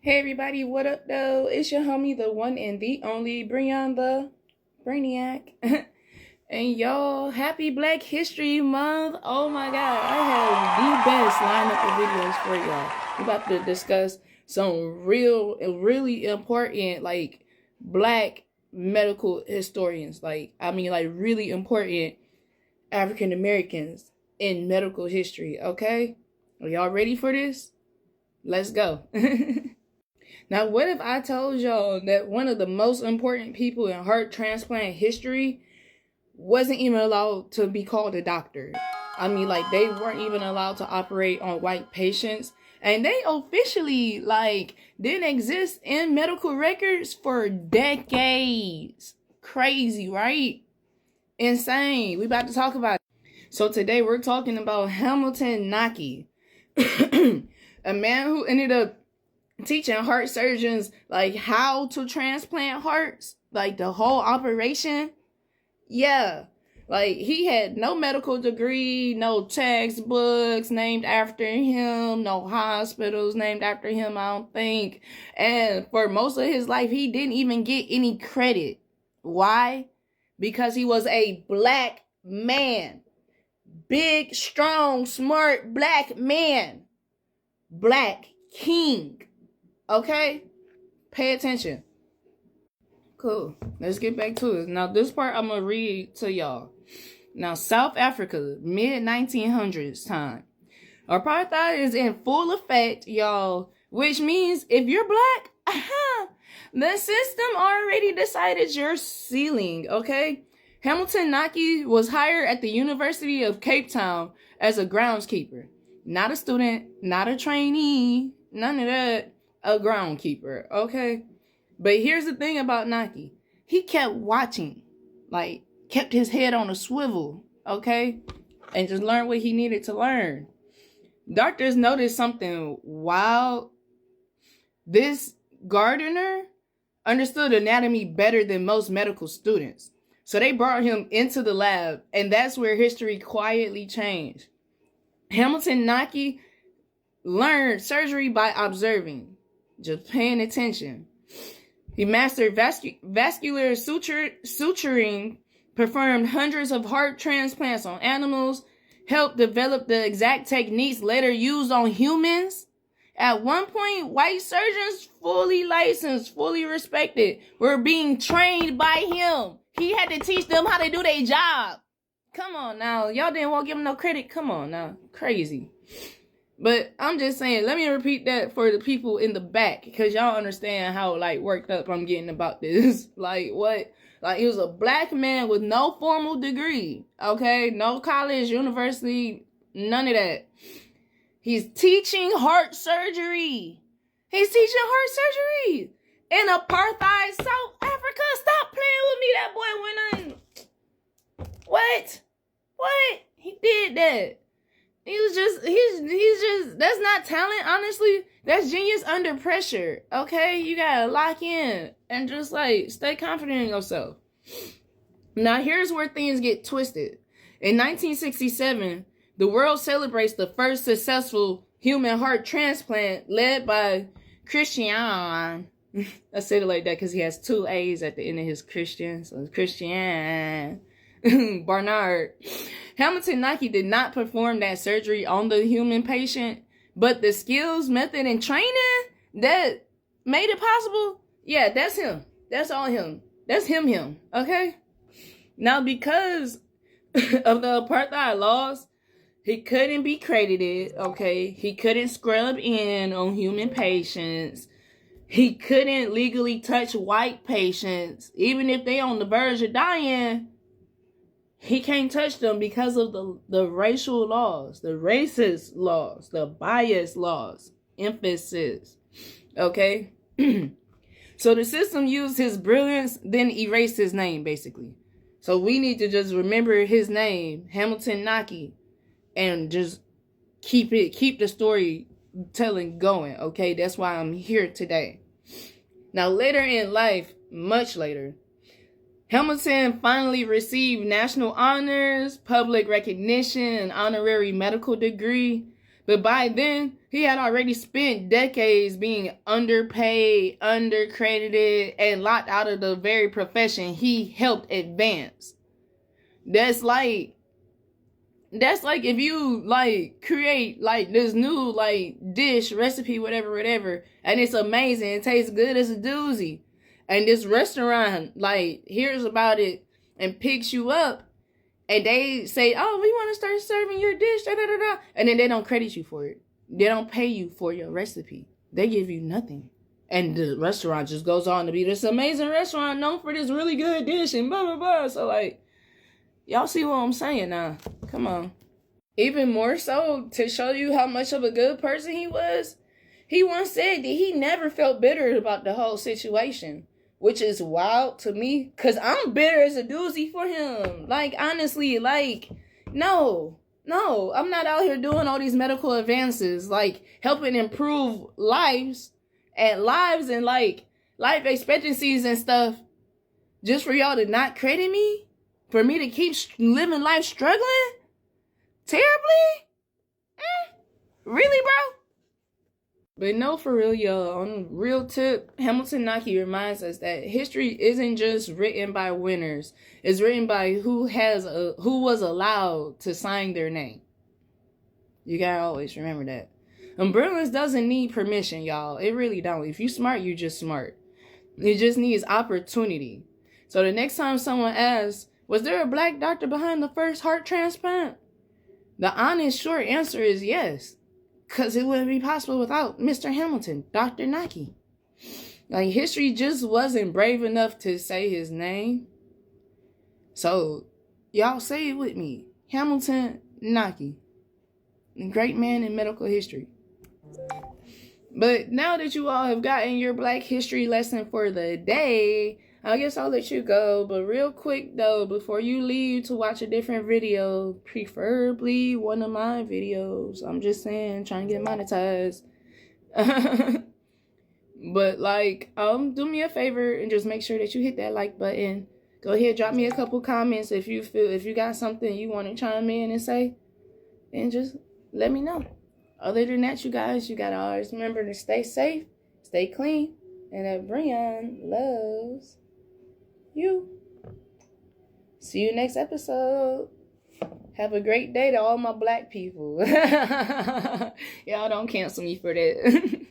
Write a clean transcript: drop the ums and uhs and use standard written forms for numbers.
Hey everybody, what up though? It's your homie, the one and the only Brian the Brainiac. And y'all, happy Black History Month. Oh my god, I have the best lineup of videos for y'all. We're about to discuss some really important black medical historians. Really important African Americans in medical history, okay? Are y'all ready for this? Let's go. Now, what if I told y'all that one of the most important people in heart transplant history wasn't even allowed to be called a doctor? They weren't even allowed to operate on white patients. And they officially, didn't exist in medical records for decades. Crazy, right? Insane. We about to talk about it. So today we're talking about Hamilton Naki. A man who ended up teaching heart surgeons how to transplant hearts, the whole operation. Yeah, he had no medical degree, no textbooks named after him, no hospitals named after him, I don't think. And for most of his life, he didn't even get any credit. Why? Because he was a black man. Big, strong, smart black man. Black king. Okay? Pay attention. Cool. Let's get back to it. Now, this part I'm going to read to y'all. Now, South Africa, mid-1900s time. Apartheid is in full effect, y'all. Which means if you're black, the system already decided your ceiling, okay? Hamilton Naki was hired at the University of Cape Town as a groundskeeper. Not a student, not a trainee, none of that. A groundkeeper, okay? But here's the thing about Naki. He kept watching, kept his head on a swivel, okay? And just learned what he needed to learn. Doctors noticed something wild. This gardener understood anatomy better than most medical students. So they brought him into the lab, and that's where history quietly changed. Hamilton Naki learned surgery by observing. Just paying attention. He mastered vascular suturing, performed hundreds of heart transplants on animals, helped develop the exact techniques later used on humans. At one point, white surgeons, fully licensed, fully respected, were being trained by him. He had to teach them how to do their job. Come on now. Y'all didn't want to give him no credit. Come on now. Crazy. But I'm just saying, let me repeat that for the people in the back, because y'all understand how, worked up I'm getting about this. What? He was a black man with no formal degree, okay? No college, university, none of that. He's teaching heart surgery. In apartheid South Africa. Stop playing with me. That boy went on. What? He did that. He's just, that's not talent, honestly. That's genius under pressure, okay? You gotta lock in and just, stay confident in yourself. Now, here's where things get twisted. In 1967, the world celebrates the first successful human heart transplant led by Christian. I said it like that because he has two A's at the end of his Christian, so it's Christian Barnard. Hamilton Naki did not perform that surgery on the human patient, but the skills, method, and training that made it possible, yeah, that's him. That's all him. That's him, okay? Now, because of the apartheid laws, he couldn't be credited, okay? He couldn't scrub in on human patients. He couldn't legally touch white patients, even if they on the verge of dying. He can't touch them because of the racial laws, the racist laws, the bias laws, emphasis, okay? So the system used his brilliance, then erased his name, basically. So we need to just remember his name, Hamilton Naki, and just keep the storytelling going, okay? That's why I'm here today. Now, later in life, much later, Hamilton finally received national honors, public recognition, and honorary medical degree. But by then, he had already spent decades being underpaid, undercredited, and locked out of the very profession he helped advance. That's like if you like create like this new like dish, recipe, whatever, and it's amazing, it tastes good as a doozy. And this restaurant like hears about it and picks you up. And they say, oh, we want to start serving your dish, da, da, da, da. And then they don't credit you for it. They don't pay you for your recipe. They give you nothing. And the restaurant just goes on to be this amazing restaurant known for this really good dish and blah, blah, blah. So, like, y'all see what I'm saying now? Come on. Even more so, to show you how much of a good person he was, he once said that he never felt bitter about the whole situation. Which is wild to me, because I'm bitter as a doozy for him. Like, honestly, like, no, I'm not out here doing all these medical advances, like, helping improve lives and like, life expectancies and stuff, just for y'all to not credit me? For me to keep living life struggling? Terribly? Really, bro? But no, for real, y'all, on real tip, Hamilton Naki reminds us that history isn't just written by winners. It's written by who was allowed to sign their name. You gotta always remember that. Brilliance doesn't need permission, y'all. It really don't. If you smart, you just smart. It just needs opportunity. So the next time someone asks, was there a black doctor behind the first heart transplant? The honest short answer is yes. Because it wouldn't be possible without Mr. Hamilton, Dr. Naki. Like, history just wasn't brave enough to say his name. So, y'all say it with me. Hamilton Naki. A great man in medical history. But now that you all have gotten your Black history lesson for the day, I guess I'll let you go. But real quick, though, before you leave to watch a different video, preferably one of my videos. I'm just saying, trying to get monetized. But, like, do me a favor and just make sure that you hit that like button. Go ahead, drop me a couple comments if you got something you want to chime in and say. And just let me know. Other than that, you guys, you gotta always remember to stay safe, stay clean, and that Brian loves you. See you next episode. Have a great day to all my Black people. Y'all don't cancel me for that.